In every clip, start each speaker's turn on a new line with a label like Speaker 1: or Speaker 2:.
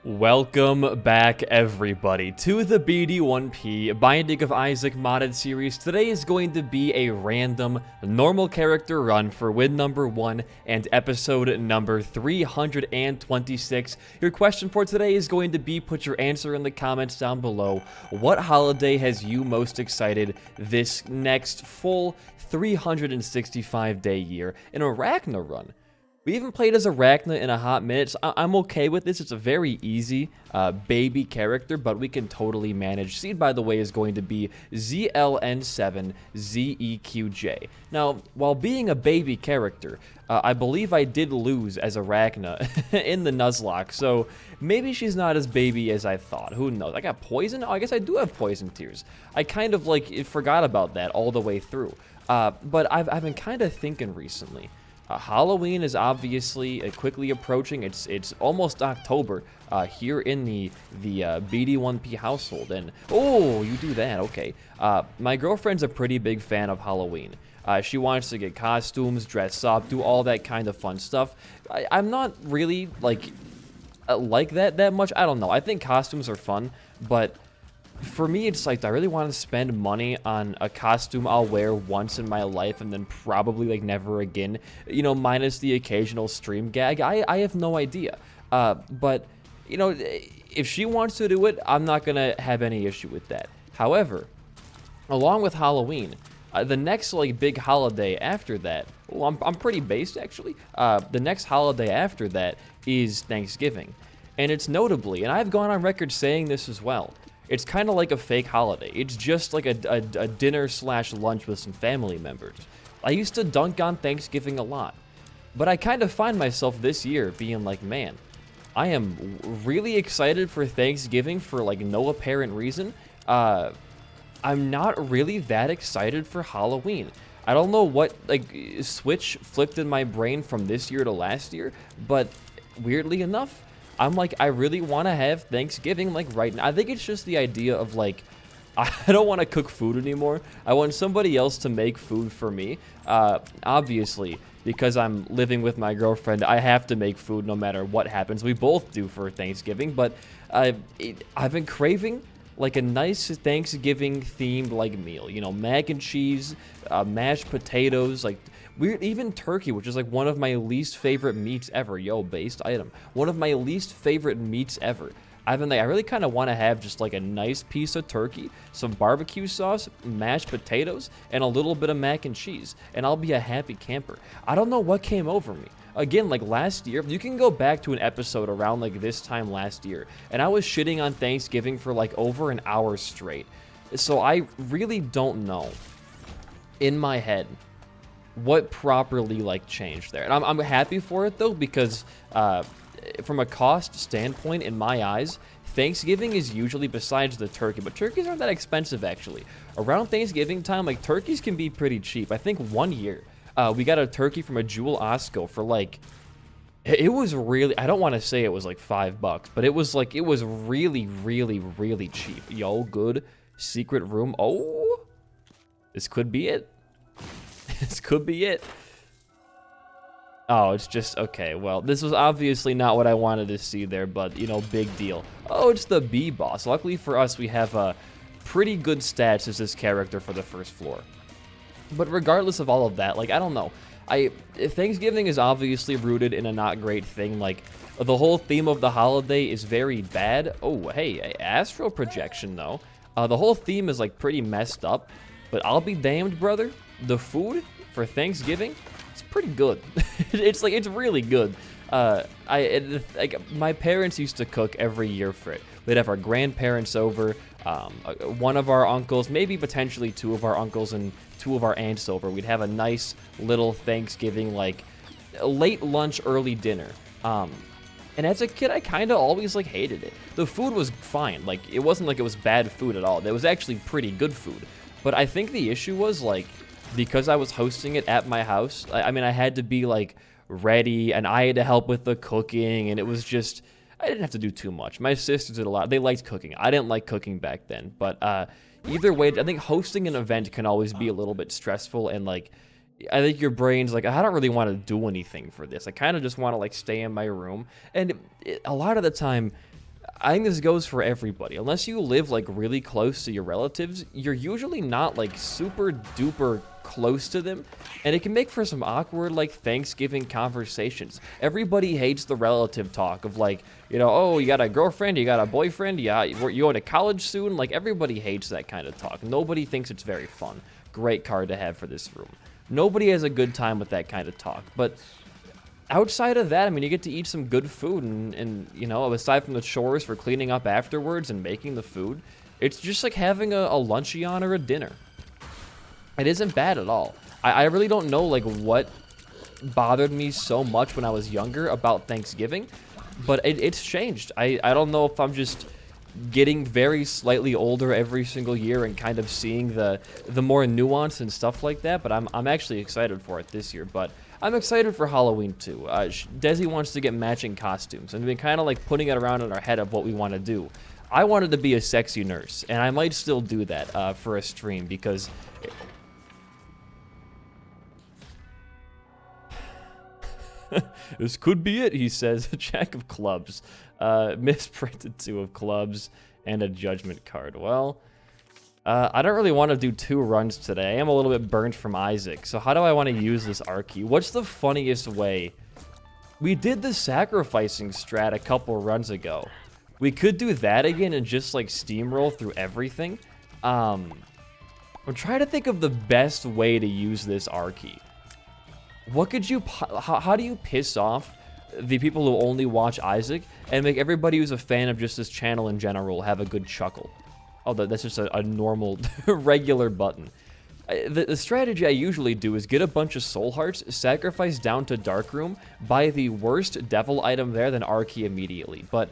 Speaker 1: Welcome back, everybody, to the BD1P Binding of Isaac modded series. Today is going to be a random, normal character run for win number 1 and episode number 326. Your question for today is going to be, put your answer in the comments down below. What holiday has you most excited this next full 365-day year in Arachna run? We haven't played as Arachna in a hot minute, so I'm okay with this. It's a very easy baby character, but we can totally manage. Seed, by the way, is going to be ZLN7ZEQJ. Now, while being a baby character, I believe I did lose as Arachna in the Nuzlocke, so maybe she's not as baby as I thought. Who knows? I got poison? Oh, I guess I do have poison tears. I kind of, forgot about that all the way through. But I've been kind of thinking recently. Halloween is obviously quickly approaching. It's almost October here in the BD1P household. And oh, you do that, okay. My girlfriend's a pretty big fan of Halloween. She wants to get costumes, dress up, do all that kind of fun stuff. I'm not really like that much. I don't know. I think costumes are fun, but for me, it's like, I really want to spend money on a costume I'll wear once in my life and then probably never again, you know, minus the occasional stream gag. I have no idea. But, you know, if she wants to do it, I'm not going to have any issue with that. However, along with Halloween, the next big holiday after that, well, I'm pretty based actually. The next holiday after that is Thanksgiving. And it's notably, and I've gone on record saying this as well, it's kind of like a fake holiday. It's just like a dinner/lunch with some family members. I used to dunk on Thanksgiving a lot, but I kind of find myself this year being like, man, I am really excited for Thanksgiving for no apparent reason. I'm not really that excited for Halloween. I don't know what switch flipped in my brain from this year to last year, but weirdly enough, I'm like, I really want to have Thanksgiving right now. I think it's just the idea of I don't want to cook food anymore. I want somebody else to make food for me. Obviously, because I'm living with my girlfriend, I have to make food no matter what happens. We both do for Thanksgiving, but I've been craving a nice Thanksgiving themed meal. You know, mac and cheese, mashed potatoes, even turkey, which is one of my least favorite meats ever. Yo, based item. One of my least favorite meats ever. I really kind of want to have just a nice piece of turkey, some barbecue sauce, mashed potatoes, and a little bit of mac and cheese, and I'll be a happy camper. I don't know what came over me. Again, last year, you can go back to an episode around this time last year, and I was shitting on Thanksgiving for over an hour straight. So I really don't know in my head what properly changed there. And I'm happy for it though, because from a cost standpoint, in my eyes, Thanksgiving is usually, besides the turkey, but turkeys aren't that expensive actually. Around Thanksgiving time, turkeys can be pretty cheap. I think one year we got a turkey from a Jewel Osco for it was really, I don't want to say it was $5, but it was it was really, really, really cheap. Yo, good secret room. Oh, this could be it. This could be it. Oh, it's just, okay, well, this was obviously not what I wanted to see there, but, you know, big deal. Oh, it's the bee boss. Luckily for us, we have pretty good stats as this character for the first floor. But regardless of all of that, I don't know. Thanksgiving is obviously rooted in a not great thing. The whole theme of the holiday is very bad. Oh, hey, astral projection, though. The whole theme is, pretty messed up. But I'll be damned, brother. The food for Thanksgiving, it's pretty good. It's really good. My parents used to cook every year for it. We'd have our grandparents over, one of our uncles, maybe potentially two of our uncles and two of our aunts over. We'd have a nice little Thanksgiving, late lunch, early dinner. And as a kid, I kind of always hated it. The food was fine. It wasn't it was bad food at all. It was actually pretty good food. But I think the issue was because I was hosting it at my house, I had to be ready, and I had to help with the cooking, and it was just, I didn't have to do too much. My sisters did a lot. They liked cooking. I didn't like cooking back then, but either way, I think hosting an event can always be a little bit stressful, and I think your brain's I don't really want to do anything for this. I kind of just want to stay in my room, and a lot of the time, I think this goes for everybody. Unless you live like really close to your relatives, you're usually not like super duper close to them, and it can make for some awkward like Thanksgiving conversations. Everybody hates the relative talk of like, you know, oh, you got a girlfriend, you got a boyfriend, yeah, you going to college soon. Like everybody hates that kind of talk. Nobody thinks it's very fun. Great card to have for this room. Nobody has a good time with that kind of talk, but outside of that, I mean, you get to eat some good food, and you know, aside from the chores for cleaning up afterwards and making the food, it's just like having a luncheon or a dinner. It isn't bad at all. I really don't know like what bothered me so much when I was younger about Thanksgiving, but it's changed. I don't know if I'm just getting very slightly older every single year and kind of seeing the more nuance and stuff like that, but I'm actually excited for it this year. But I'm excited for Halloween too. Desi wants to get matching costumes, and we've been kind of like putting it around in our head of what we want to do. I wanted to be a sexy nurse, and I might still do that for a stream because this could be it, he says. A jack of clubs. Misprinted 2 of clubs and a judgment card. Well, I don't really want to do 2 runs today. I am a little bit burnt from Isaac. So how do I want to use this Archie? What's the funniest way? We did the sacrificing strat a couple runs ago. We could do that again and just like steamroll through everything. I'm trying to think of the best way to use this Archie. What could you, how do you piss off the people who only watch Isaac and make everybody who's a fan of just this channel in general have a good chuckle? Oh, that's just a normal, regular button. The strategy I usually do is get a bunch of soul hearts, sacrifice down to Darkroom, buy the worst devil item there, then Archie immediately. But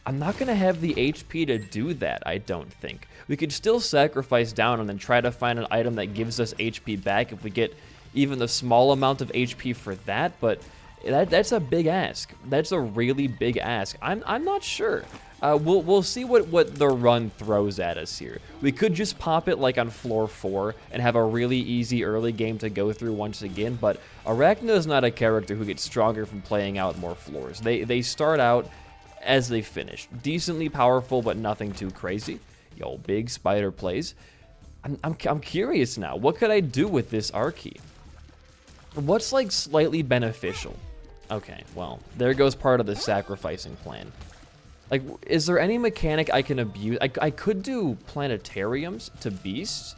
Speaker 1: I'm not going to have the HP to do that, I don't think. We could still sacrifice down and then try to find an item that gives us HP back if we get even the small amount of HP for that, but that's a big ask. That's a really big ask. I'm not sure. We'll see what the run throws at us here. We could just pop it like on floor 4 and have a really easy early game to go through once again, but Arachna is not a character who gets stronger from playing out more floors. They start out as they finish. Decently powerful, but nothing too crazy. Yo, big spider plays. I'm curious now. What could I do with this Archie? What's like slightly beneficial? Okay, well, there goes part of the sacrificing plan. Like, is there any mechanic I can abuse? I could do planetariums to beasts.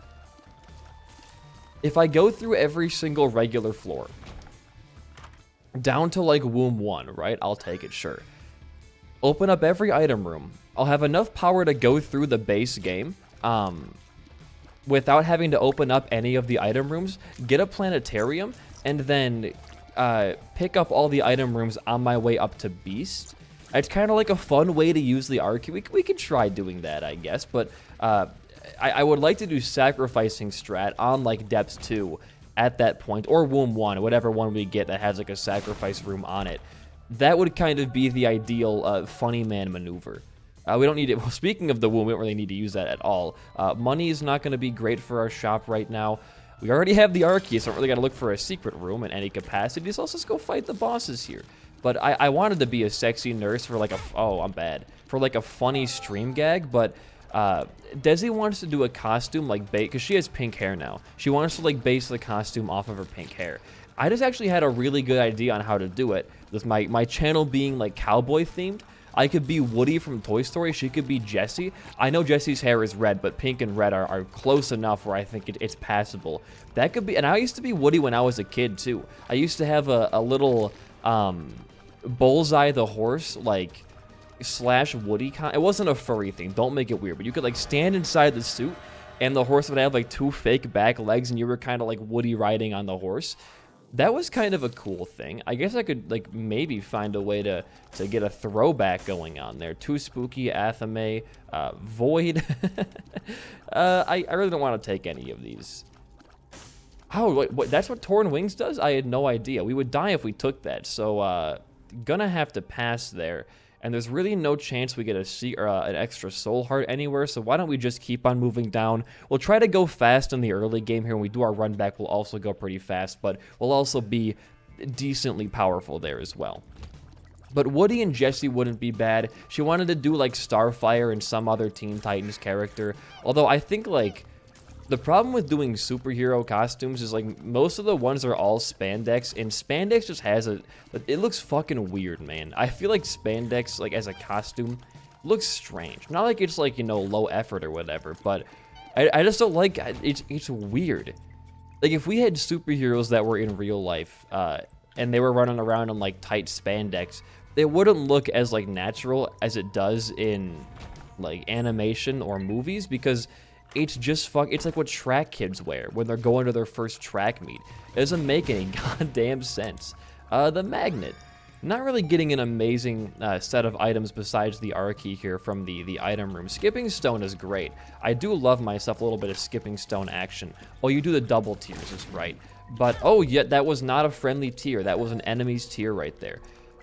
Speaker 1: If I go through every single regular floor, down to like womb 1, right? I'll take it, sure. Open up every item room. I'll have enough power to go through the base game, without having to open up any of the item rooms, get a planetarium, and then pick up all the item rooms on my way up to Beast. It's kind of like a fun way to use the Archie. We could try doing that, I guess, but I would like to do sacrificing strat on like Depths 2 at that point, or Womb 1, whatever one we get that has like a sacrifice room on it. That would kind of be the ideal funny man maneuver. We don't need it. Well, speaking of the womb, we don't really need to use that at all. Money is not going to be great for our shop right now. We already have the Archie, so I don't really got to look for a secret room in any capacity. So let's just go fight the bosses here. But I wanted to be a sexy nurse for like a... Oh, I'm bad. For like a funny stream gag, but... Desi wants to do a costume like because she has pink hair now. She wants to like base the costume off of her pink hair. I just actually had a really good idea on how to do it. With my channel being like cowboy themed, I could be Woody from Toy Story. She could be Jessie. I know Jessie's hair is red, but pink and red are close enough where I think it's passable. That could be, and I used to be Woody when I was a kid too. I used to have a little Bullseye the horse like / Woody it wasn't a furry thing, don't make it weird, but you could like stand inside the suit and the horse would have like 2 fake back legs and you were kind of like Woody riding on the horse. That was kind of a cool thing. I guess I could like maybe find a way to get a throwback going on there. Too Spooky, Athame, Void. I really don't want to take any of these. Oh, wait, that's what Torn Wings does? I had no idea. We would die if we took that, so gonna have to pass there. And there's really no chance we get an extra soul heart anywhere, so why don't we just keep on moving down? We'll try to go fast in the early game here. When we do our run back, we'll also go pretty fast, but we'll also be decently powerful there as well. But Woody and Jessie wouldn't be bad. She wanted to do like Starfire and some other Teen Titans character. Although I think like the problem with doing superhero costumes is like most of the ones are all spandex, and spandex just has it looks fucking weird, man. I feel like spandex like as a costume looks strange. Not like it's like, you know, low effort or whatever, but I just don't like it's weird. Like if we had superheroes that were in real life and they were running around in like tight spandex, it wouldn't look as like natural as it does in like animation or movies, because it's just it's like what track kids wear when they're going to their first track meet. It doesn't make any goddamn sense. The magnet. Not really getting an amazing set of items besides the R key here from the item room. Skipping stone is great. I do love myself a little bit of skipping stone action. Oh, you do the double tiers, is right. But, oh, yeah, that was not a friendly tier. That was an enemy's tier right there.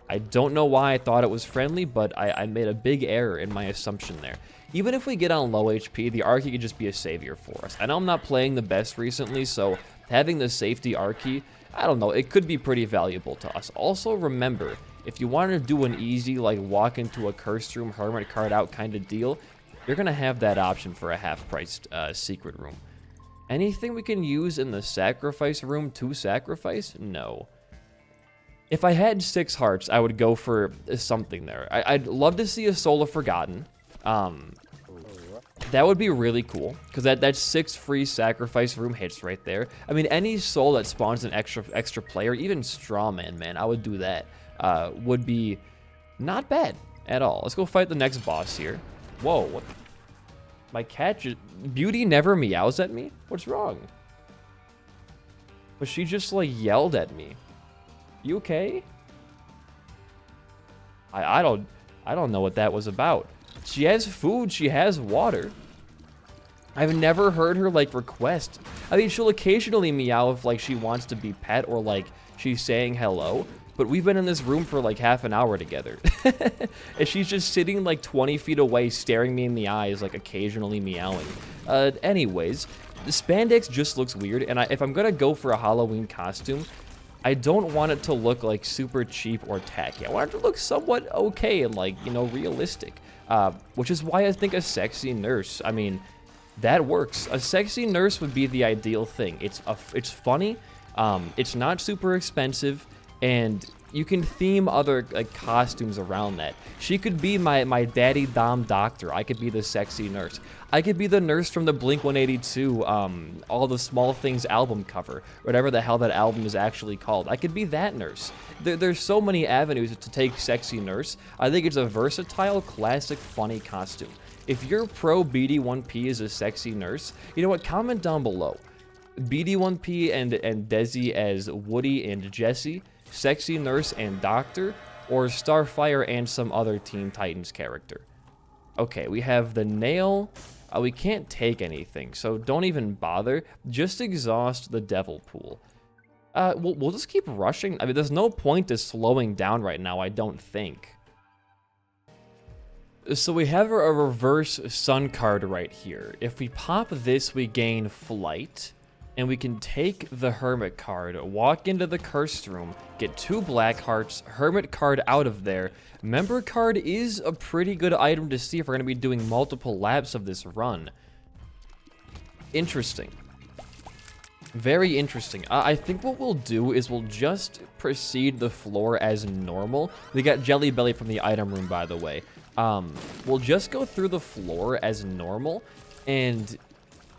Speaker 1: I don't know why I thought it was friendly, but I made a big error in my assumption there. Even if we get on low HP, the R key could just be a savior for us. I know I'm not playing the best recently, so having the safety R key, I don't know, it could be pretty valuable to us. Also, remember, if you wanted to do an easy, like, walk into a cursed room, hermit card out kind of deal, you're going to have that option for a half-priced secret room. Anything we can use in the sacrifice room to sacrifice? No. If I had 6 hearts, I would go for something there. I'd love to see a Soul of Forgotten. That would be really cool, because that's 6 free sacrifice room hits right there. I mean, any soul that spawns an extra player, even Strawman, man, I would do that. Would be not bad at all. Let's go fight the next boss here. Whoa, what? My cat just... Beauty never meows at me? What's wrong? But she just, like, yelled at me. You okay? I don't know what that was about. She has food, she has water. I've never heard her, like, request. I mean, she'll occasionally meow if, like, she wants to be pet or, like, she's saying hello. But we've been in this room for, like, half an hour together. And she's just sitting, like, 20 feet away, staring me in the eyes, like, occasionally meowing. Anyways, the spandex just looks weird. And if I'm gonna go for a Halloween costume, I don't want it to look, like, super cheap or tacky. I want it to look somewhat okay and, like, you know, realistic. Which is why I think a sexy nurse, I mean, that works. A sexy nurse would be the ideal thing. It's funny, it's not super expensive, and you can theme other like costumes around that. She could be my daddy dom doctor. I could be the sexy nurse. I could be the nurse from the Blink-182 All the Small Things album cover, whatever the hell that album is actually called. I could be that nurse. There's so many avenues to take sexy nurse. I think it's a versatile, classic, funny costume. If you're pro BD1P as a sexy nurse, you know what? Comment down below. BD1P and Desi as Woody and Jessie, sexy nurse and doctor, or Starfire and some other Teen Titans character. Okay, we have the nail. We can't take anything, so don't even bother. Just exhaust the devil pool. We'll just keep rushing. I mean, there's no point to slowing down right now, I don't think. So we have a reverse sun card right here. If we pop this, we gain flight. And we can take the Hermit card, walk into the Cursed Room, get 2 black hearts, Hermit card out of there. Member card is a pretty good item to see if we're going to be doing multiple laps of this run. Interesting. Very interesting. I think what we'll do is we'll just proceed the floor as normal. We got Jelly Belly from the item room, by the way. We'll just go through the floor as normal, and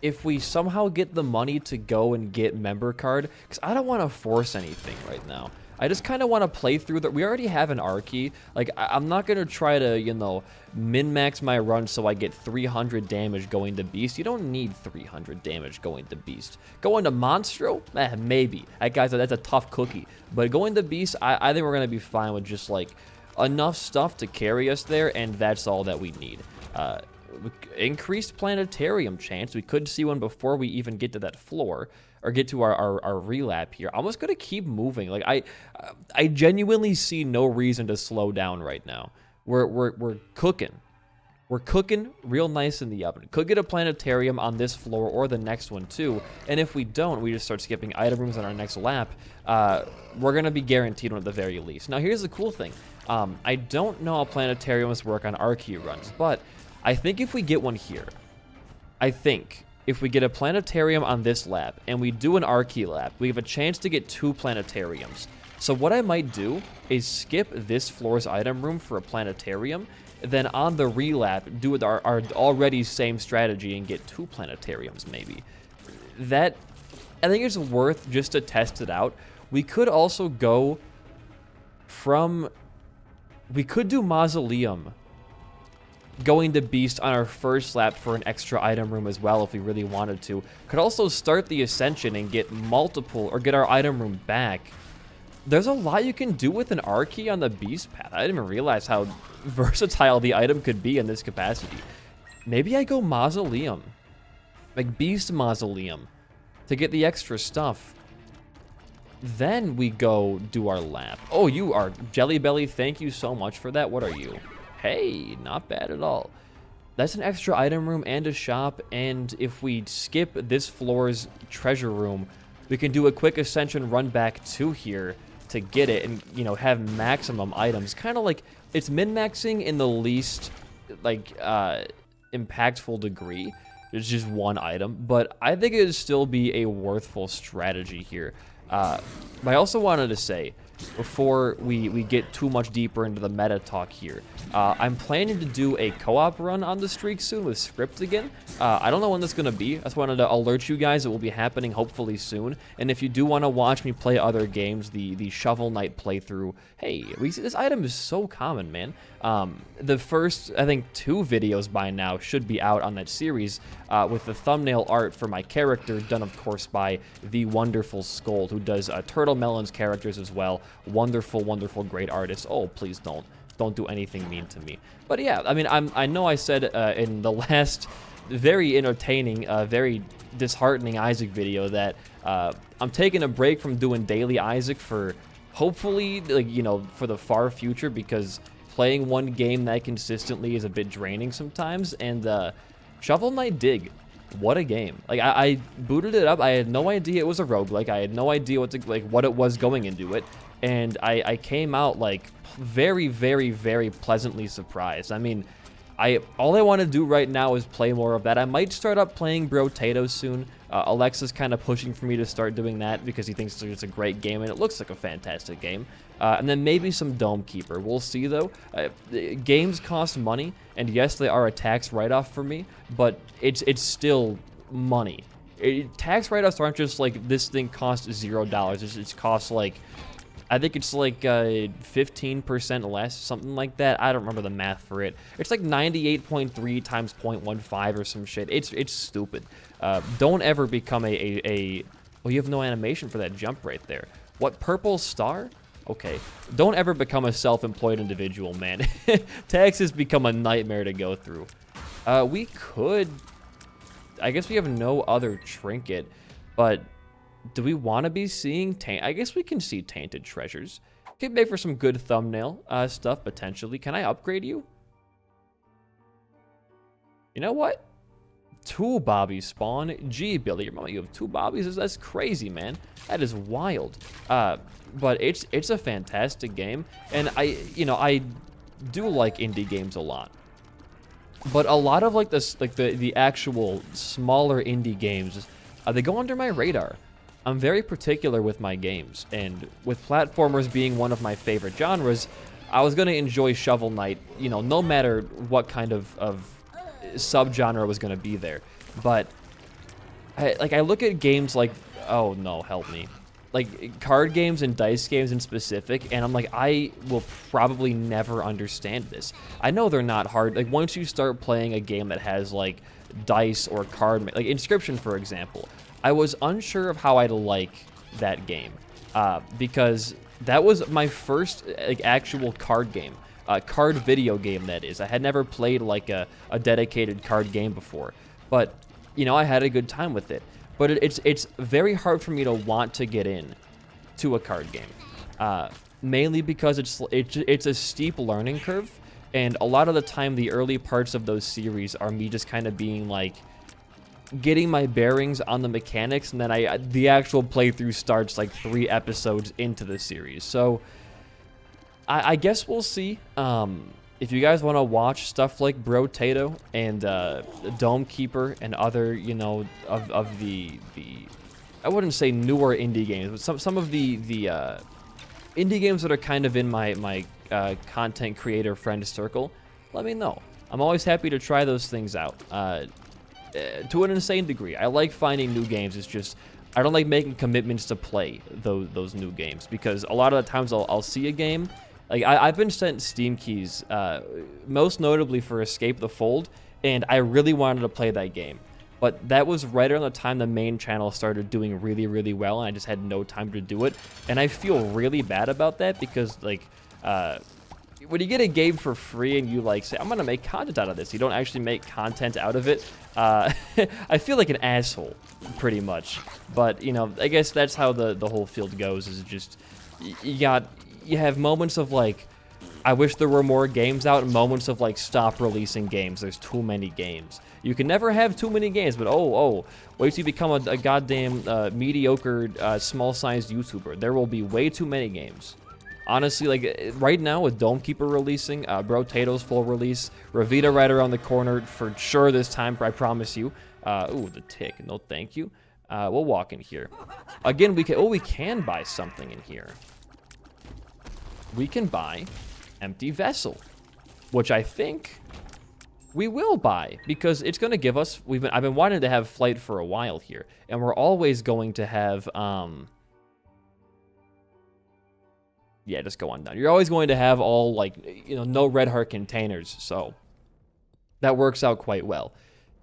Speaker 1: if we somehow get the money to go and get member card, because I don't want to force anything right now. I just kind of want to play through that. We already have an R key. Like, I'm not going to try to, you know, min-max my run so I get 300 damage going to Beast. You don't need 300 damage going to Beast. Going to Monstro? Maybe. That's a tough cookie. But going to Beast, I think we're going to be fine with just, like, enough stuff to carry us there, and that's all that we need. Increased planetarium chance. We could see one before we even get to that floor or get to our relap here. I'm just gonna keep moving. Like I genuinely see no reason to slow down right now. We're cooking. We're cooking real nice in the oven. Could get a planetarium on this floor or the next one too. And if we don't, we just start skipping item rooms on our next lap. We're gonna be guaranteed one at the very least. Now here's the cool thing. I don't know how planetariums work on Archie runs, but I think if we get one here, I think if we get a planetarium on this lap and we do an Archie lap, we have a chance to get 2 planetariums. So what I might do is skip this floor's item room for a planetarium, then on the relap, do with our already same strategy and get 2 planetariums maybe. That, I think it's worth just to test it out. We could also go from, we could do Mausoleum, going to Beast on our first lap for an extra item room as well if we really wanted to. Could also start the Ascension and get multiple, or get our item room back. There's a lot you can do with an Archie on the Beast path. I didn't even realize how versatile the item could be in this capacity. Maybe I go Mausoleum. Like Beast Mausoleum. To get the extra stuff. Then we go do our lap. Oh, you are Jelly Belly. Thank you so much for that. What are you? Hey, not bad at all. That's an extra item room and a shop. And if we skip this floor's treasure room, we can do a quick Ascension run back to here to get it and, you know, have maximum items. Kind of like, it's min-maxing in the least, like, impactful degree. It's just one item, but I think it would still be a worthful strategy here. But I also wanted to say, before we get too much deeper into the meta talk here, I'm planning to do a co-op run on the streak soon with script again. I don't know when that's going to be. I just wanted to alert you guys. It will be happening hopefully soon. And if you do want to watch me play other games, the Shovel Knight playthrough, hey, this item is so common, man. The first, I think, 2 videos by now should be out on that series with the thumbnail art for my character, done, of course, by the wonderful Scold, who does Turtle Melon's characters as well. Wonderful, wonderful, great artist. Oh, please don't do anything mean to me. But yeah, I mean, I know I said in the last very entertaining, very disheartening Isaac video that I'm taking a break from doing daily Isaac for hopefully, like, you know, for the far future, because playing one game that consistently is a bit draining sometimes. And Shovel Knight Dig, what a game. Like, I booted it up. I had no idea it was a roguelike. I had no idea what it was going into it. And I came out, like, very, very, very pleasantly surprised. I mean, all I want to do right now is play more of that. I might start up playing Brotato soon. Alexa's kind of pushing for me to start doing that because he thinks it's a great game, and it looks like a fantastic game. And then maybe some Dome Keeper. We'll see, though. Games cost money, and yes, they are a tax write-off for me, but it's still money. Tax write-offs aren't just like, this thing costs $0. It costs, like, I think it's like 15% less, something like that. I don't remember the math for it. It's like 98.3 times 0.15 or some shit. It's stupid. Don't ever become well, you have no animation for that jump right there. What, purple star? Okay. Don't ever become a self-employed individual, man. Taxes become a nightmare to go through. We could, I guess we have no other trinket, but do we want to be seeing I guess we can see tainted treasures. Could make for some good thumbnail stuff, potentially. Can I upgrade you? You know what? 2 Bobbies spawn. Gee, Billy, you have 2 Bobbies? That's crazy, man. That is wild. But it's a fantastic game. And I do like indie games a lot. But a lot of, like, the actual smaller indie games, they go under my radar. I'm very particular with my games, and with platformers being one of my favorite genres, I was going to enjoy Shovel Knight, you know, no matter what kind of subgenre was going to be there. But I look at games like, oh no, help me, like card games and dice games in specific, and I'm like, I will probably never understand this. I know they're not hard. Like, once you start playing a game that has, like, dice or card, like Inscription, for example, I was unsure of how I'd like that game because that was my first, like, actual card game, card video game, that is. I had never played, like, a dedicated card game before, but, you know, I had a good time with it. But it's very hard for me to want to get in to a card game, mainly because it's a steep learning curve, and a lot of the time the early parts of those series are me just kind of being like, getting my bearings on the mechanics, and then the actual playthrough starts like 3 episodes into the series. So I guess we'll see. If you guys want to watch stuff like Brotato and Dome Keeper and other, you know, of the I wouldn't say newer indie games, but some of the indie games that are kind of in my content creator friend circle, let me know. I'm always happy to try those things out to an insane degree. I like finding new games. It's just I don't like making commitments to play those new games, because a lot of the times I'll see a game. Like, I've been sent Steam keys, most notably for Escape the Fold, and I really wanted to play that game. But that was right around the time the main channel started doing really, really well, and I just had no time to do it. And I feel really bad about that, because, like, when you get a game for free and you, like, say, I'm going to make content out of this, you don't actually make content out of it, I feel like an asshole, pretty much. But, you know, I guess that's how the whole field goes, is just, you have moments of, like, I wish there were more games out, and moments of, like, stop releasing games. There's too many games. You can never have too many games, but wait till you become a goddamn mediocre, small-sized YouTuber. There will be way too many games. Honestly, like, right now with Dome Keeper releasing, Brotato's full release, Ravita right around the corner for sure this time, I promise you. Ooh, the tick. No, thank you. We'll walk in here. Again, we can buy something in here. We can buy Empty Vessel, which I think we will buy, because it's going to give us, I've been wanting to have Flight for a while here, and we're always going to have, yeah, just go on down. You're always going to have all, like, you know, no red heart containers, so that works out quite well.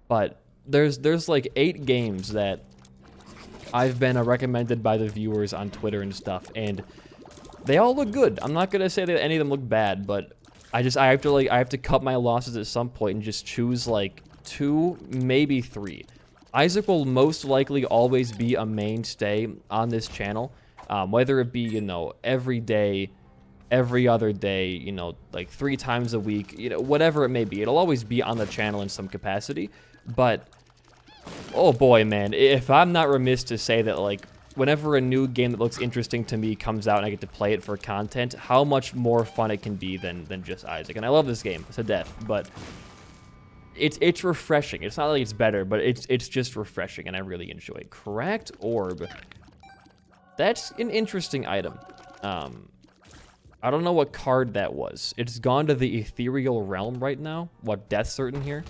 Speaker 1: But there's like 8 games that I've been recommended by the viewers on Twitter and stuff, and they all look good. I'm not gonna say that any of them look bad, but I have to cut my losses at some point and just choose like 2, maybe 3. Isaac will most likely always be a mainstay on this channel, whether it be, you know, every day, every other day, you know, like 3 times a week, you know, whatever it may be. It'll always be on the channel in some capacity. But oh boy, man, if I'm not remiss to say that, like, whenever a new game that looks interesting to me comes out and I get to play it for content, how much more fun it can be than just Isaac. And I love this game to death, but it's refreshing. It's not like it's better, but it's just refreshing, and I really enjoy it. Cracked Orb. That's an interesting item. I don't know what card that was. It's gone to the ethereal realm right now. What, Death Certain here?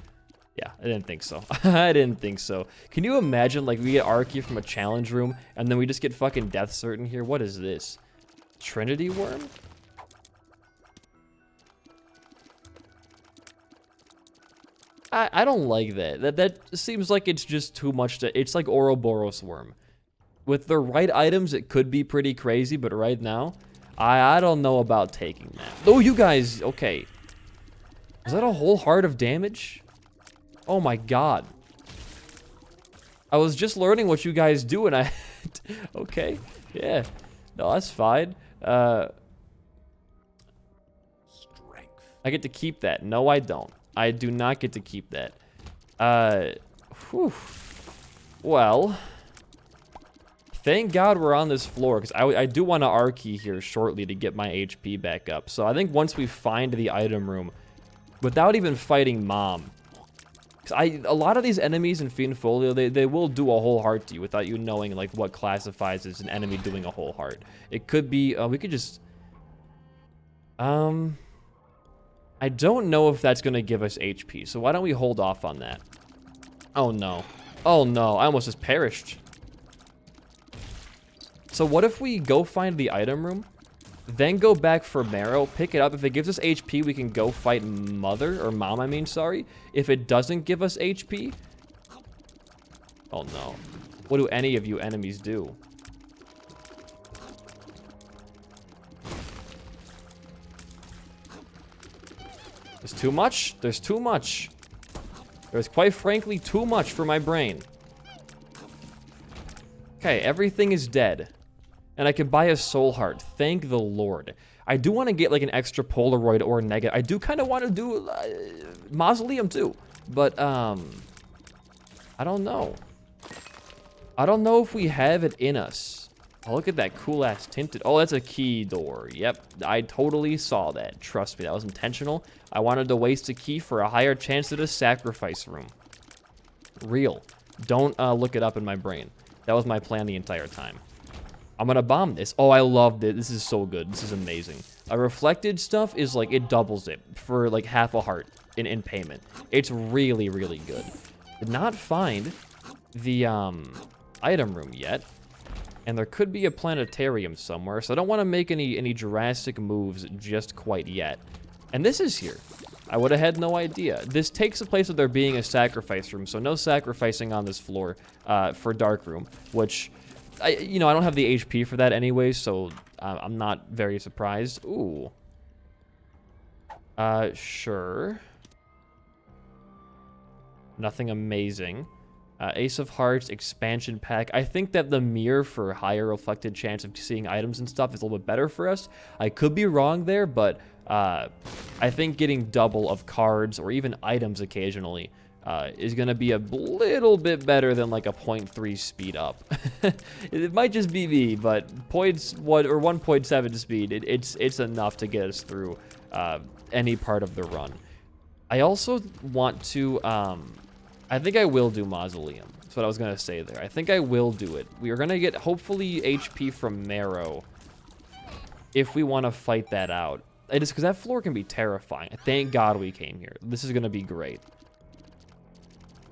Speaker 1: Yeah, I didn't think so. I didn't think so. Can you imagine, like, we get Arky from a challenge room, and then we just get fucking Death Certain here? What is this? Trinity Worm? I don't like that. That seems like it's just too much to... It's like Ouroboros Worm. With the right items, it could be pretty crazy, but right now, I don't know about taking that. Oh, you guys... Okay. Is that a whole heart of damage? Oh my god. I was just learning what you guys do, and I... Okay, yeah. No, that's fine. Strength. I get to keep that. No, I don't. I do not get to keep that. Whew. Well... Thank God we're on this floor, because I do want to R-key here shortly to get my HP back up. So I think once we find the item room, without even fighting Mom... a lot of these enemies in Fiendfolio, they will do a whole heart to you without you knowing, like, what classifies as an enemy doing a whole heart. It could be, we could just... I don't know if that's going to give us HP, so why don't we hold off on that? Oh, no. Oh, no. I almost just perished. So what if we go find the item room, then go back for Marrow, pick it up. If it gives us HP, we can go fight Mom, I mean, sorry. If it doesn't give us HP... Oh, no. What do any of you enemies do? There's too much. There's too much. There's quite frankly too much for my brain. Okay, everything is dead. And I can buy a soul heart. Thank the Lord. I do want to get like an extra Polaroid or Nega. I do kind of want to do Mausoleum too. But, I don't know. I don't know if we have it in us. Oh, look at that cool-ass tinted. Oh, that's a key door. Yep, I totally saw that. Trust me, that was intentional. I wanted to waste a key for a higher chance at a sacrifice room. Real. Don't look it up in my brain. That was my plan the entire time. I'm gonna bomb this. Oh, I love it. This is so good. This is amazing. A reflected stuff is like, it doubles it for like half a heart in payment. It's really, really good. Did not find the item room yet. And there could be a planetarium somewhere, so I don't want to make any drastic moves just quite yet. And this is here. I would have had no idea. This takes the place of there being a sacrifice room, so no sacrificing on this floor for Dark Room, which, I don't have the HP for that anyway, so I'm not very surprised. Ooh. Sure. Nothing amazing. Ace of Hearts, expansion pack. I think that the mirror for higher reflected chance of seeing items and stuff is a little bit better for us. I could be wrong there, but I think getting double of cards or even items occasionally is going to be a little bit better than like a 0.3 speed up. It might just be me, but 1.7 speed, it's enough to get us through any part of the run. I also want to... I think I will do Mausoleum. That's what I was going to say there. I think I will do it. We are going to get, hopefully, HP from Marrow if we want to fight that out. It is because that floor can be terrifying. Thank God we came here. This is going to be great.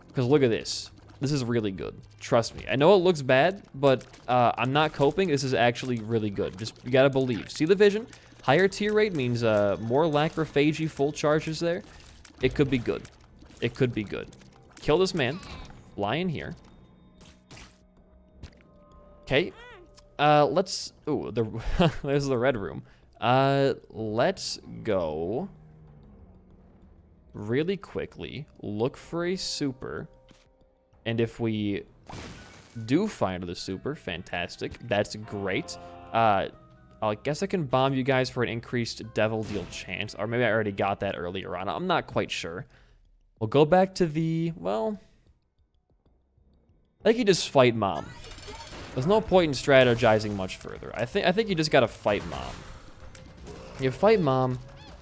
Speaker 1: Because look at this. This is really good. Trust me. I know it looks bad, but I'm not coping. This is actually really good. Just, you got to believe. See the vision? Higher tier rate means more Lacrophagy full charges there. It could be good. It could be good. Kill this man. Fly in here. Okay. Let's... Ooh, there's the red room. Let's go really quickly. Look for a super. And if we do find the super, fantastic. That's great. I guess I can bomb you guys for an increased devil deal chance. Or maybe I already got that earlier on. I'm not quite sure. We'll go back to the, well, I think you just fight Mom. There's no point in strategizing much further. I think you just gotta fight Mom. You fight Mom,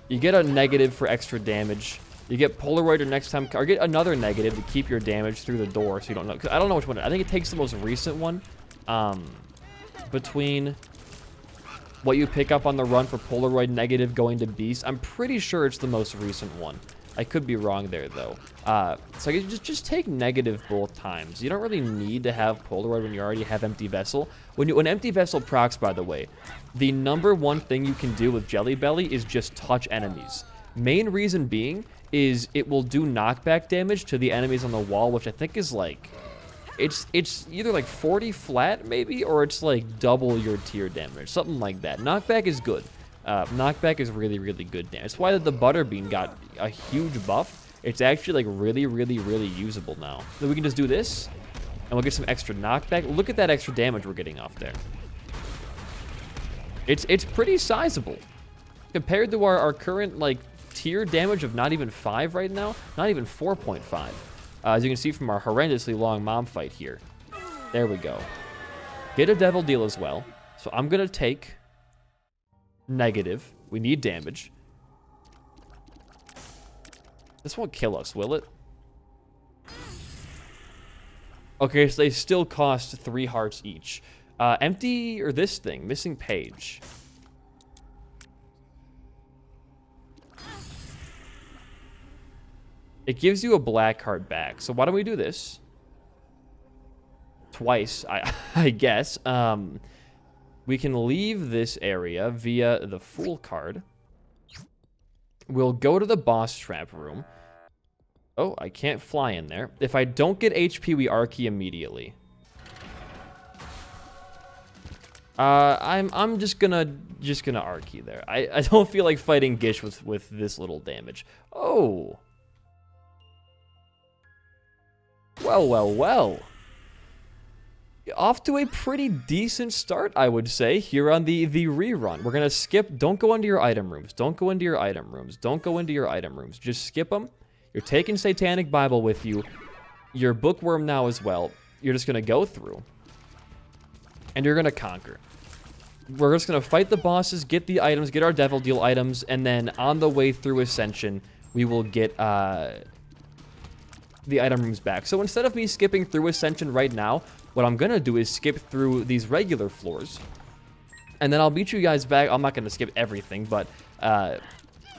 Speaker 1: you get a negative for extra damage. You get Polaroid next time, or get another negative to keep your damage through the door so you don't know. 'Cause I don't know which one. I think it takes the most recent one between what you pick up on the run for Polaroid negative going to Beast. I'm pretty sure it's the most recent one. I could be wrong there, though. So you just take negative both times. You don't really need to have Polaroid when you already have Empty Vessel. When Empty Vessel procs, by the way, the #1 thing you can do with Jelly Belly is just touch enemies. Main reason being is it will do knockback damage to the enemies on the wall, which I think is like... It's either like 40 flat, maybe, or it's like double your tier damage. Something like that. Knockback is good. Knockback is really, really good damage. That's why the Butterbean got a huge buff. It's actually like really, really, really usable now. So we can just do this, and we'll get some extra knockback. Look at that extra damage we're getting off there. It's pretty sizable. Compared to our current like tier damage of not even 5 right now, not even 4.5. As you can see from our horrendously long Mom fight here. There we go. Get a devil deal as well. So I'm going to take... negative. We need damage. This won't kill us, will it? Okay, so they still cost 3 hearts each. Empty, or this thing, missing page. It gives you a black card back. So why don't we do this? Twice, I guess. We can leave this area via the Fool card. We'll go to the boss trap room. Oh, I can't fly in there. If I don't get HP, we Archie immediately. I'm just gonna Archie there. I don't feel like fighting Gish with this little damage. Oh. Well. Off to a pretty decent start, I would say, here on the rerun. We're going to skip. Don't go into your item rooms. Don't go into your item rooms. Don't go into your item rooms. Just skip them. You're taking Satanic Bible with you. Your Bookworm now as well. You're just going to go through. and you're going to conquer. We're just going to fight the bosses, get the items, get our Devil Deal items, and then on the way through Ascension, we will get the item rooms back. So instead of me skipping through Ascension right now, what I'm going to do is skip through these regular floors, and then I'll beat you guys back. I'm not going to skip everything, but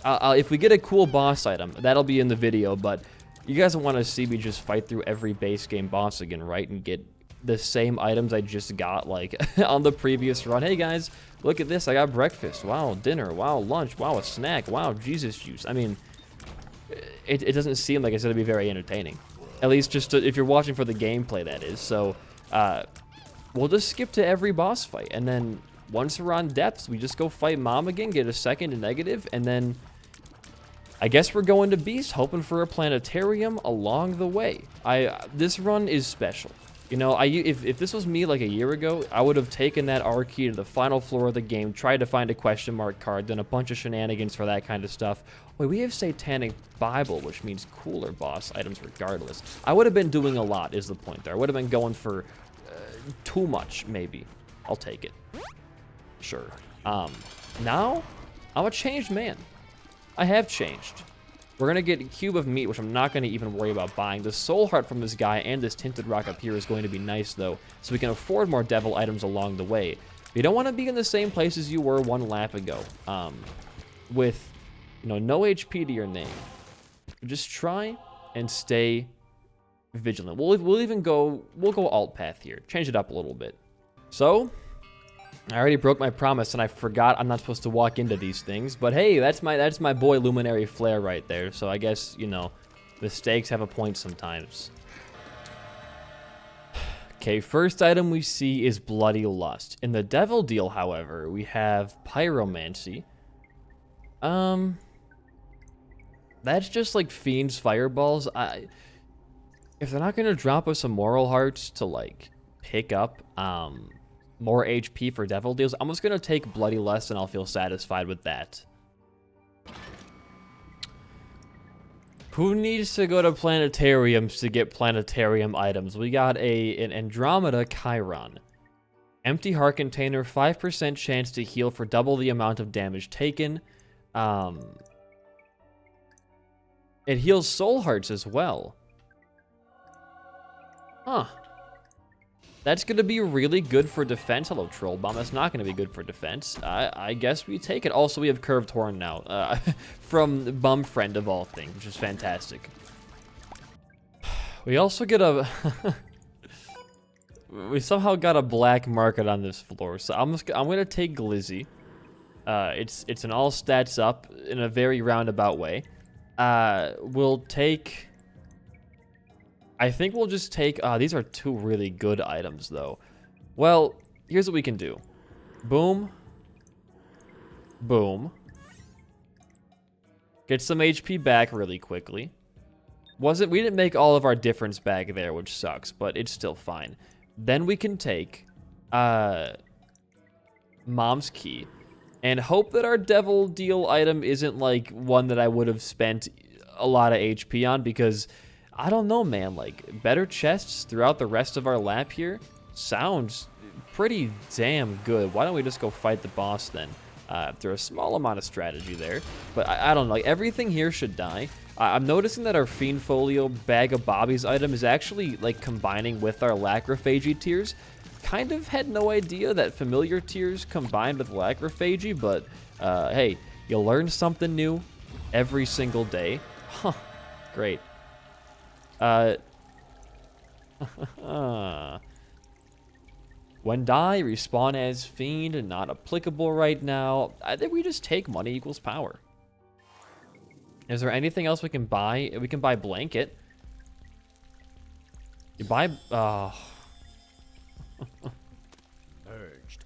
Speaker 1: if we get a cool boss item, that'll be in the video, but you guys want to see me just fight through every base game boss again, right? And get the same items I just got, like, on the previous run. Hey, guys, look at this. I got breakfast. Wow, dinner. Wow, lunch. Wow, a snack. Wow, Jesus juice. I mean, it doesn't seem like it's going to be very entertaining. At least just if you're watching for the gameplay, that is. So, we'll just skip to every boss fight. And then once we're on depths, we just go fight Mom again, get a second and negative, and then I guess we're going to Beast, hoping for a planetarium along the way. This run is special. You know, if this was me like a year ago, I would have taken that R key to the final floor of the game, tried to find a question mark card, done a bunch of shenanigans for that kind of stuff. Wait, we have Satanic Bible, which means cooler boss items regardless. I would have been doing a lot, is the point there. I would have been going for too much, maybe. I'll take it. Sure. Now, I'm a changed man. I have changed. We're going to get a cube of meat, which I'm not going to even worry about buying. The soul heart from this guy and this tinted rock up here is going to be nice, though, so we can afford more devil items along the way. You don't want to be in the same place as you were one lap ago, with, you know, no HP to your name. Just try and stay vigilant. We'll go alt path here. Change it up a little bit. So, I already broke my promise, and I forgot I'm not supposed to walk into these things. But hey, that's my boy Luminary Flare right there. So I guess, you know, mistakes have a point sometimes. Okay, first item we see is Bloody Lust. In the Devil Deal, however, we have Pyromancy. That's just like Fiend's Fireballs. If they're not gonna drop us some Moral Hearts to like pick up more HP for Devil Deals, I'm just gonna take Bloody Lust and I'll feel satisfied with that. Who needs to go to planetariums to get planetarium items? We got an Andromeda Chiron. Empty heart container, 5% chance to heal for double the amount of damage taken. It heals soul hearts as well. Huh. That's going to be really good for defense. Hello, Troll Bomb. That's not going to be good for defense. I guess we take it. Also, we have Curved Horn now. From Bum Friend of all things, which is fantastic. We also get a... we somehow got a black market on this floor. So I'm going to take Glizzy. It's an all stats up in a very roundabout way. We'll take... I think we'll just take... these are two really good items, though. Well, here's what we can do. Boom. Boom. Get some HP back really quickly. We didn't make all of our difference back there, which sucks, but it's still fine. Then we can take Mom's Key and hope that our Devil Deal item isn't like one that I would have spent a lot of HP on, because... I don't know, man, like, better chests throughout the rest of our lap here sounds pretty damn good. Why don't we just go fight the boss then? There's a small amount of strategy there, but I don't know, like, everything here should die. I'm noticing that our Fiend Folio Bag of Bobbies item is actually, like, combining with our Lacrophagy tears. Kind of had no idea that familiar tears combined with Lacrophagy, but, hey, you'll learn something new every single day. Huh, great. When die, respawn as Fiend, not applicable right now. I think we just take money equals power. Is there anything else we can buy? We can buy Blanket. You buy... Urged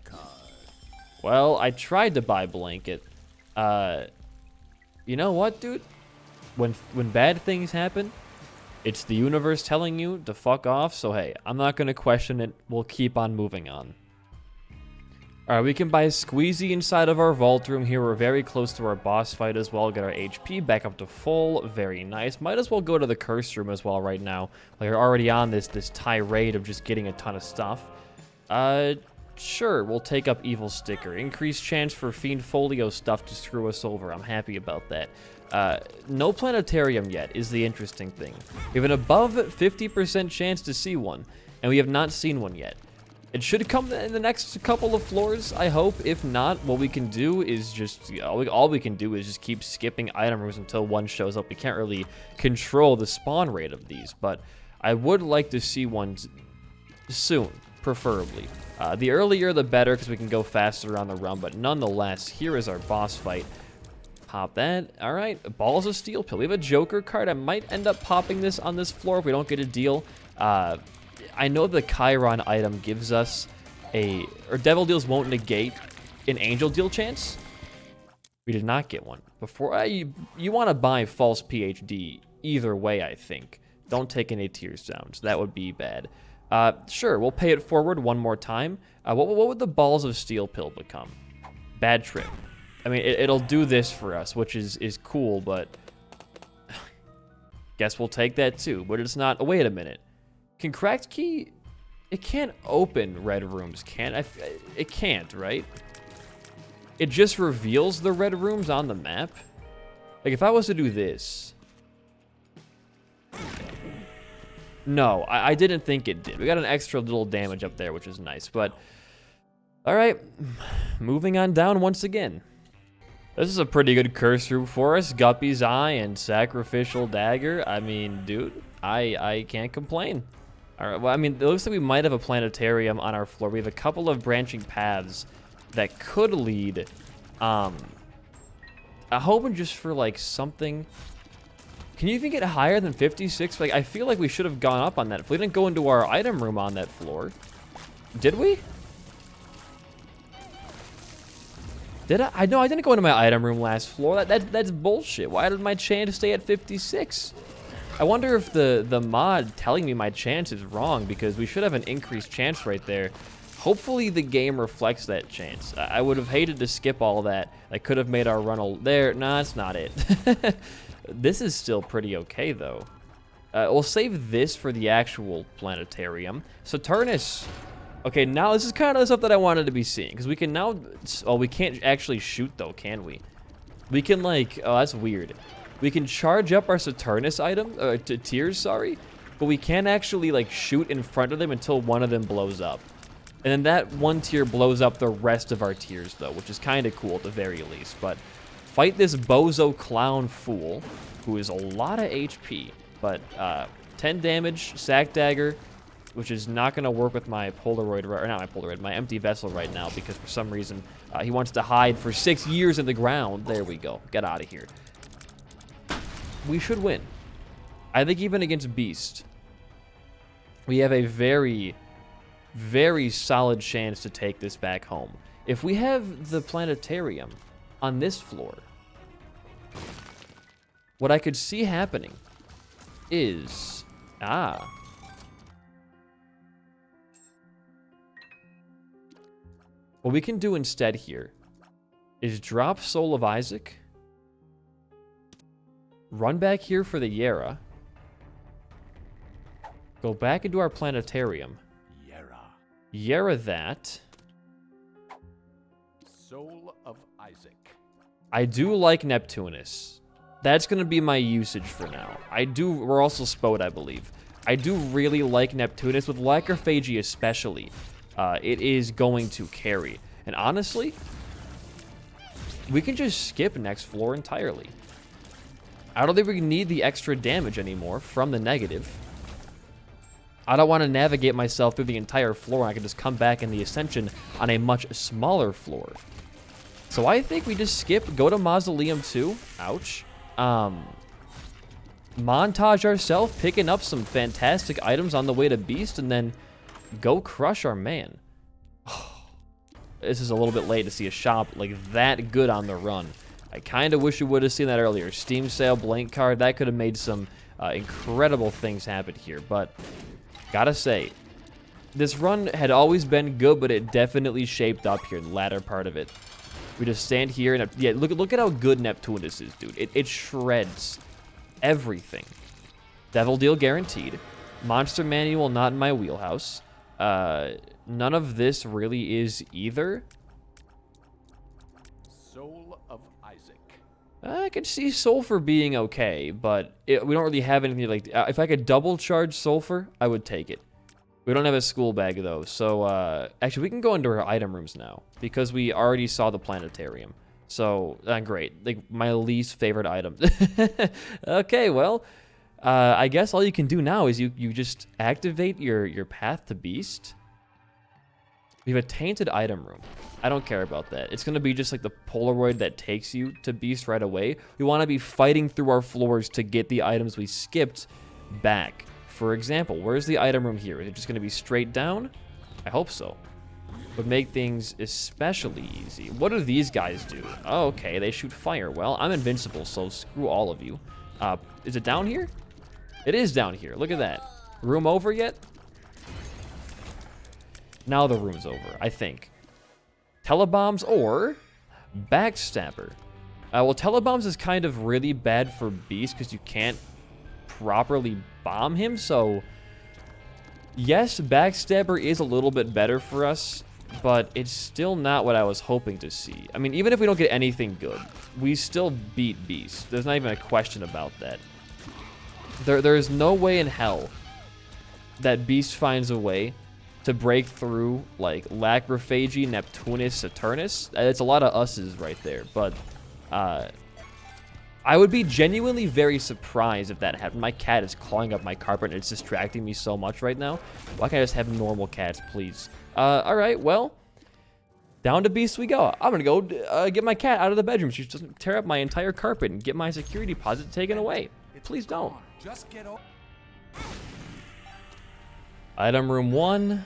Speaker 1: card. Well, I tried to buy Blanket. You know what, dude? When bad things happen... It's the universe telling you to fuck off, so hey, I'm not going to question it. We'll keep on moving on. Alright, we can buy Squeezy inside of our vault room here. We're very close to our boss fight as well. Get our HP back up to full. Very nice. Might as well go to the curse room as well right now. Like, we're already on this tirade of just getting a ton of stuff. Sure, we'll take up Evil Sticker. Increased chance for Fiend Folio stuff to screw us over. I'm happy about that. No planetarium yet is the interesting thing. We have an above 50% chance to see one, and we have not seen one yet. It should come in the next couple of floors, I hope. If not, what we can do is just, all we can do is just keep skipping item rooms until one shows up. We can't really control the spawn rate of these, but I would like to see one soon, preferably. The earlier the better, because we can go faster on the run, but nonetheless, here is our boss fight. Pop that. All right, Balls of Steel Pill. We have a Joker card. I might end up popping this on this floor if we don't get a deal. I know the Chiron item gives us or Devil Deals won't negate an Angel Deal chance. We did not get one. Before you want to buy false PhD either way, I think. Don't take any tears down. So that would be bad. Sure, we'll pay it forward one more time. What would the Balls of Steel Pill become? Bad Trip. I mean, it'll do this for us, which is cool, but guess we'll take that too. But it's not. Oh, wait a minute. Can Cracked Key? It can't open red rooms, can I? It can't, right? It just reveals the red rooms on the map. Like if I was to do this. No, I didn't think it did. We got an extra little damage up there, which is nice. But all right, moving on down once again. This is a pretty good curse room for us. Guppy's Eye and Sacrificial Dagger. I mean, dude, I can't complain. All right, well, I mean, it looks like we might have a planetarium on our floor. We have a couple of branching paths that could lead. I'm hoping just for, like, something. Can you even get higher than 56? Like, I feel like we should have gone up on that. If we didn't go into our item room on that floor. Did we? Did I? I know I didn't go into my item room last floor. That's bullshit. Why did my chance stay at 56? I wonder if the mod telling me my chance is wrong, because we should have an increased chance right there. Hopefully the game reflects that chance. I would have hated to skip all that. I could have made our run there. Nah, that's not it. This is still pretty okay, though. We'll save this for the actual planetarium. Saturnus. Okay, now this is kind of the stuff that I wanted to be seeing, because we can now. Oh, we can't actually shoot though, can we? We can like. Oh, that's weird. We can charge up our Saturnus item to tiers, sorry, but we can't actually like shoot in front of them until one of them blows up, and then that one tier blows up the rest of our tiers though, which is kind of cool at the very least. But fight this bozo clown fool, who is a lot of HP, but 10 damage, sack dagger. Which is not going to work with my Polaroid, or not my Polaroid, my empty vessel right now, because for some reason he wants to hide for 6 years in the ground. There we go. Get out of here. We should win. I think even against Beast, we have a very, very solid chance to take this back home. If we have the planetarium on this floor, what I could see happening is... What we can do instead here is drop Soul of Isaac, run back here for the Yera, go back into our planetarium, Yera that.
Speaker 2: Soul of Isaac.
Speaker 1: I do like Neptunus. That's going to be my usage for now. We're also Spode, I believe. I do really like Neptunus, with Lacrophagy especially. It is going to carry. And honestly, we can just skip next floor entirely. I don't think we need the extra damage anymore from the negative. I don't want to navigate myself through the entire floor, and I can just come back in the Ascension on a much smaller floor. So I think we just skip, go to Mausoleum 2. Ouch. Montage ourselves, picking up some fantastic items on the way to Beast, and then go crush our man. This is a little bit late to see a shop like that good on the run. I kind of wish we would have seen that earlier. Steam sale, blank card, that could have made some incredible things happen here. But gotta say, this run had always been good, but it definitely shaped up here in the latter part of it. We just stand here and yeah, look at how good Neptunus is, dude. It shreds everything. Devil Deal guaranteed. Monster Manual not in my wheelhouse. None of this really is either.
Speaker 2: Soul of Isaac.
Speaker 1: I could see sulfur being okay, but we don't really have anything like... if I could double charge sulfur, I would take it. We don't have a school bag, though, so... actually, we can go into our item rooms now, because we already saw the planetarium. So, great. Like, my least favorite item. Okay, well... I guess all you can do now is you just activate your path to Beast. We have a tainted item room. I don't care about that. It's going to be just like the Polaroid that takes you to Beast right away. We want to be fighting through our floors to get the items we skipped back. For example, where's the item room here? Is it just going to be straight down? I hope so. Would make things especially easy. What do these guys do? Oh, okay, they shoot fire. Well, I'm invincible, so screw all of you. Is it down here? It is down here. Look at that. Room over yet? Now the room's over, I think. Telebombs or Backstabber. Well, Telebombs is kind of really bad for Beast because you can't properly bomb him, so... Yes, Backstabber is a little bit better for us, but it's still not what I was hoping to see. I mean, even if we don't get anything good, we still beat Beast. There's not even a question about that. There is no way in hell that Beast finds a way to break through, like, Lacrophagy, Neptunus, Saturnus. It's a lot of us's right there, but I would be genuinely very surprised if that happened. My cat is clawing up my carpet, and it's distracting me so much right now. Why can't I just have normal cats, please? Alright, well, down to Beast we go. I'm gonna go get my cat out of the bedroom. She doesn't tear up my entire carpet and get my security deposit taken away. Please don't.
Speaker 2: Just get on.
Speaker 1: Item room 1.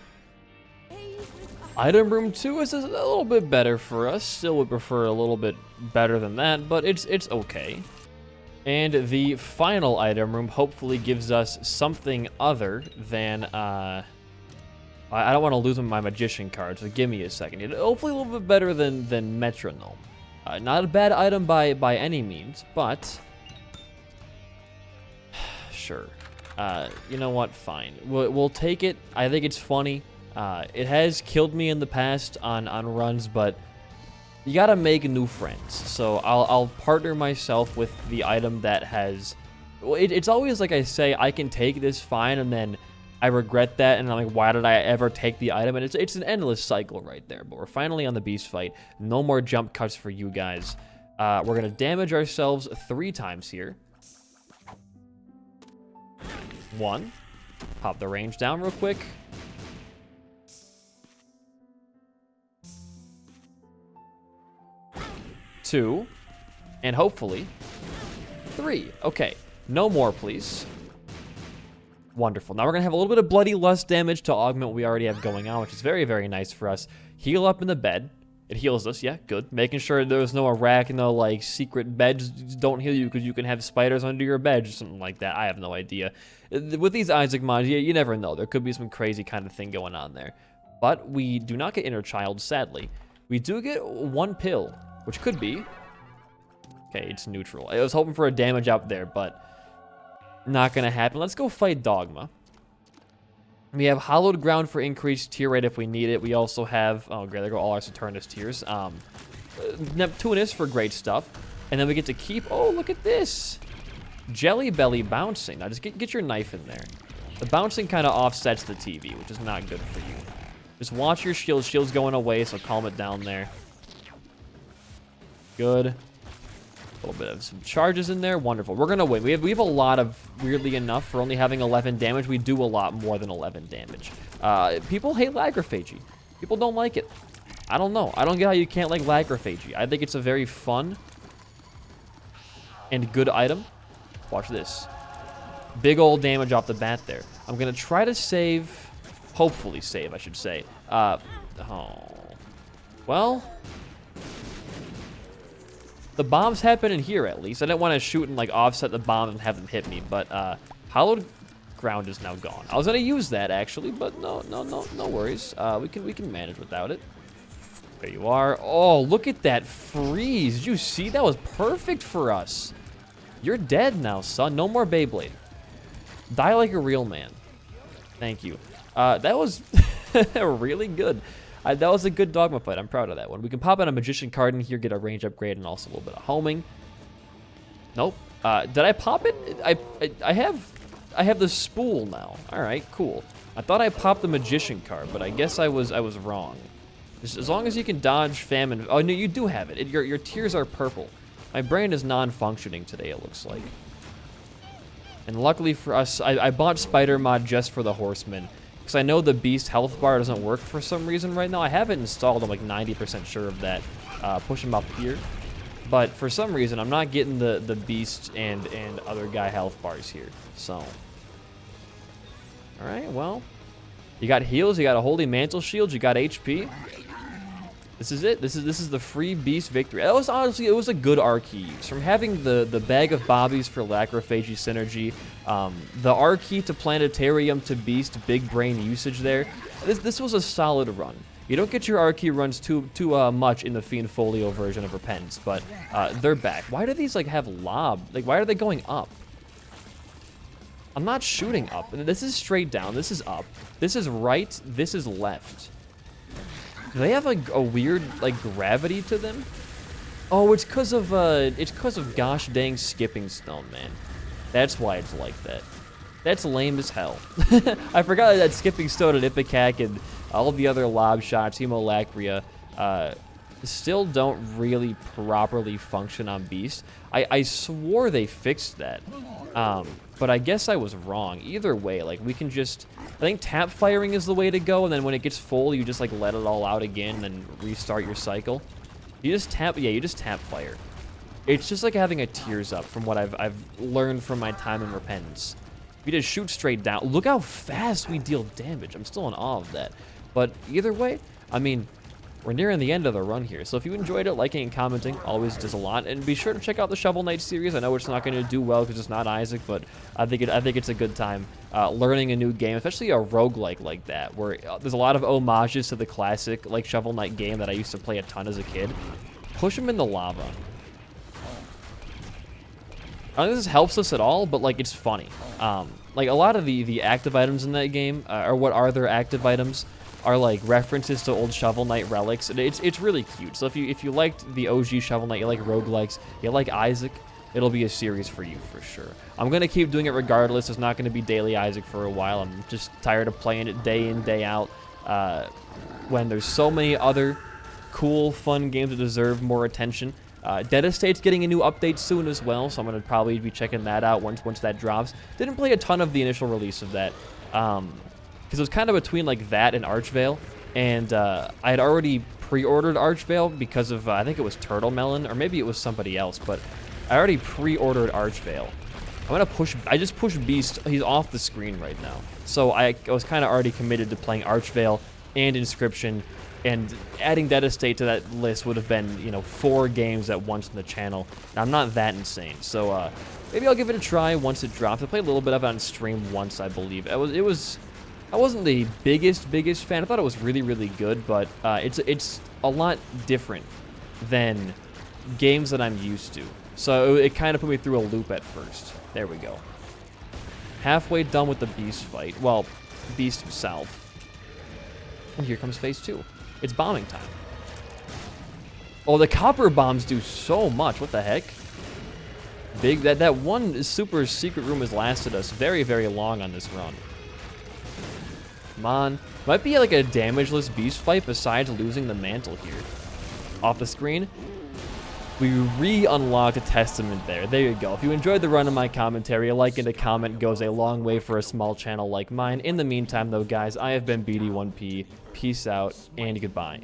Speaker 1: Item room 2 is a little bit better for us. Still would prefer a little bit better than that, but it's okay. And the final item room hopefully gives us something other than, I don't want to lose my magician card, so give me a second. Hopefully a little bit better than Metronome. Not a bad item by any means, but... Sure. You know what? Fine. We'll take it. I think it's funny. It has killed me in the past on runs, but you gotta make new friends. So I'll partner myself with the item that has... Well, it's always like I say, I can take this fine, and then I regret that, and I'm like, why did I ever take the item? And it's an endless cycle right there. But we're finally on the Beast fight. No more jump cuts for you guys. We're gonna damage ourselves 3 times here. 1. Pop the range down real quick. 2. And hopefully 3. Okay. No more, please. Wonderful. Now we're going to have a little bit of Bloody Lust damage to augment what we already have going on, which is very, very nice for us. Heal up in the bed. It heals us. Yeah, good. Making sure there's no arachno, like, secret beds don't heal you because you can have spiders under your bed or something like that. I have no idea. With these Isaac mods, you never know. There could be some crazy kind of thing going on there. But we do not get Inner Child, sadly. We do get 1 pill, which could be... Okay, it's neutral. I was hoping for a damage out there, but not going to happen. Let's go fight Dogma. We have Hallowed Ground for increased tier rate if we need it. We also have... Oh, great. There go all our Saturnus tiers. Neptunus for great stuff. And then we get to keep... Oh, look at this. Jelly Belly bouncing. Now, just get your knife in there. The bouncing kind of offsets the TV, which is not good for you. Just watch your shield. Shield's going away, so calm it down there. Good. A little bit of some charges in there. Wonderful. We're going to win. We have a lot of, weirdly enough, for only having 11 damage, we do a lot more than 11 damage. People hate Lacrophagy. People don't like it. I don't know. I don't get how you can't like Lacrophagy. I think it's a very fun and good item. Watch this. Big old damage off the bat there. I'm going to try to save, hopefully save, I should say. Oh. Well... The bombs happen in here, at least. I didn't want to shoot and, like, offset the bomb and have them hit me, but, Hallowed Ground is now gone. I was going to use that, actually, but no worries. We can manage without it. There you are. Oh, look at that freeze. Did you see? That was perfect for us. You're dead now, son. No more Beyblade. Die like a real man. Thank you. That was... Really good. That was a good dogma fight. I'm proud of that one. We can pop in a magician card in here, get a range upgrade, and also a little bit of homing. Nope. Did I pop it? I have the spool now. All right, cool. I thought I popped the magician card, but I guess I was wrong. As long as you can dodge famine. Oh no, you do have it. Your tears are purple. My brain is non-functioning today, it looks like. And luckily for us, I bought Spider Mod just for the Horseman. Because I know the Beast health bar doesn't work for some reason right now. I have it installed, I'm like 90% sure of that. Push him up here. But for some reason, I'm not getting the Beast and other guy health bars here. So. Alright, well. You got heals, you got a Holy Mantle Shield, you got HP. This is it. This is the free Beast victory. That was honestly, it was a good R-key use. From having the bag of bobbies for Lacrophagy synergy, the R-key to Planetarium to Beast, big brain usage there. This was a solid run. You don't get your R-key runs too much in the Fiend Folio version of Repentance, but they're back. Why do these like have lob? Like, why are they going up? I'm not shooting up. This is straight down. This is up. This is right. This is left. Do they have like a weird like gravity to them? Oh, it's cause of gosh dang skipping stone, man. That's why it's like that. That's lame as hell. I forgot that skipping stone and Ipecac and all the other lob shots, Hemolacria, still don't really properly function on Beast. I swore they fixed that. But I guess I was wrong. Either way, like we can just, I think tap firing is the way to go, and then when it gets full, you just like let it all out again and then restart your cycle. You just tap, yeah, you just tap fire. It's just like having a tears up from what I've learned from my time in Repentance. You just shoot straight down. Look how fast we deal damage. I'm still in awe of that. But either way, I mean, we're nearing the end of the run here, so if you enjoyed it, liking and commenting always does a lot. And be sure to check out the Shovel Knight series. I know it's not going to do well because it's not Isaac, but I think it's a good time learning a new game, especially a roguelike like that, where there's a lot of homages to the classic like Shovel Knight game that I used to play a ton as a kid. Push him in the lava. I don't think this helps us at all, but like it's funny. Like a lot of the active items in that game, or what are their active items, are like references to old Shovel Knight relics, and it's really cute. So if you liked the OG Shovel Knight, you like roguelikes, you like Isaac, it'll be a series for you for sure. I'm gonna keep doing it regardless. It's not gonna be daily Isaac for a while. I'm just tired of playing it day in, day out. When there's so many other cool, fun games that deserve more attention. Dead Estate's getting a new update soon as well, so I'm gonna probably be checking that out once that drops. Didn't play a ton of the initial release of that. Because it was kind of between like that and Archvale, and I had already pre-ordered Archvale because of I think it was Turtle Melon, or maybe it was somebody else, but I already pre-ordered Archvale. I just pushed Beast. He's off the screen right now, so I was kind of already committed to playing Archvale and Inscription, and adding Dead Estate to that list would have been 4 games at once on the channel. And I'm not that insane, so maybe I'll give it a try once it drops. I played a little bit of it on stream once, I believe. I wasn't the biggest fan. I thought it was really good, but it's a lot different than games that I'm used to. So it kind of put me through a loop at first. There we go. Halfway done with the Beast fight. Well, Beast himself. And here comes phase 2. It's bombing time. Oh, the copper bombs do so much. What the heck? Big. That one super secret room has lasted us very long on this run. Come on. Might be like a damageless Beast fight besides losing the mantle here. Off the screen. We re-unlocked a testament there. There you go. If you enjoyed the run of my commentary, a like and a comment goes a long way for a small channel like mine. In the meantime, though, guys, I have been BD1P. Peace out and goodbye.